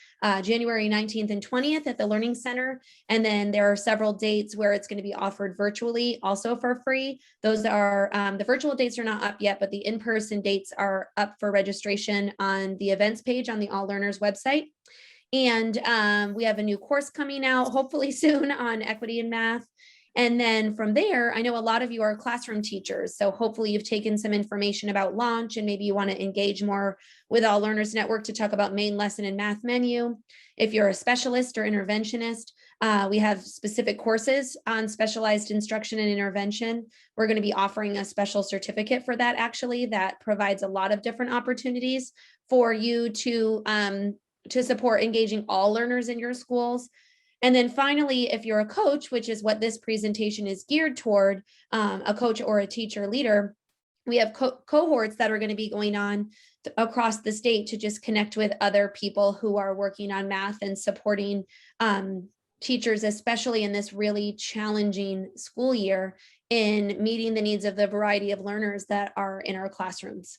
January 19th and 20th at the Learning Center. And then there are several dates where it's going to be offered virtually, also for free. Those are, the virtual dates are not up yet, but the in-person dates are up for registration on the events page on the All Learners website. And we have a new course coming out, hopefully soon, on equity in math. And then from there, I know a lot of you are classroom teachers, so hopefully you've taken some information about launch, and maybe you want to engage more with All Learners Network to talk about main lesson and math menu. If you're a specialist or interventionist, we have specific courses on specialized instruction and intervention. We're going to be offering a special certificate for that, actually, that provides a lot of different opportunities for you to support engaging all learners in your schools. And then finally, if you're a coach, which is what this presentation is geared toward, a coach or a teacher leader, we have cohorts that are going to be going on across the state to just connect with other people who are working on math and supporting teachers, especially in this really challenging school year, in meeting the needs of the variety of learners that are in our classrooms.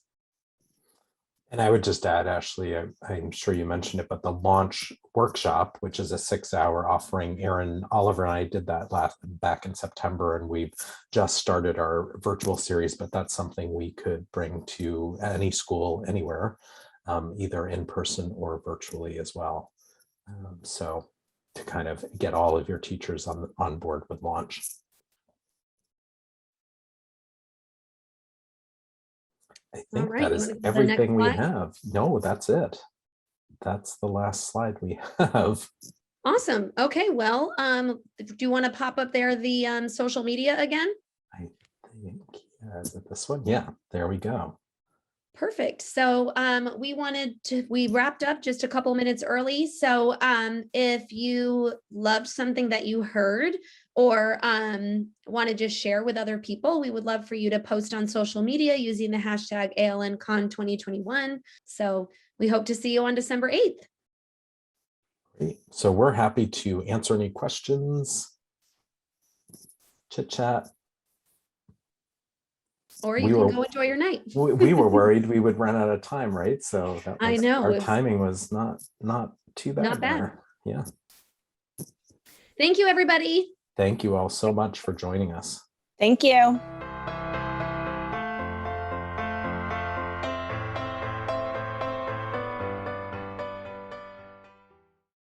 And I would just add, Ashley, I'm sure you mentioned it, but the launch workshop, which is a 6-hour offering, Aaron, Oliver, and I did that back in September, and we've just started our virtual series, but that's something we could bring to any school anywhere. either in person or virtually as well. So to kind of get all of your teachers on board with launch. I think right, that you is wanna go to the everything next we slide? have. No, that's it. That's the last slide we have. Awesome. Okay, well, do you want to pop up there the social media again? I think, is it this one? Yeah, there we go. Perfect. So we wrapped up just a couple minutes early. So if you loved something that you heard or want to just share with other people, we would love for you to post on social media using the hashtag ALNCon 2021. So we hope to see you on December 8th. Great. So we're happy to answer any questions, chit chat. Or you can go enjoy your night. We were worried we would run out of time, right? So that was, I know, our timing was not too bad. Not bad. There. Yeah. Thank you, everybody. Thank you all so much for joining us. Thank you.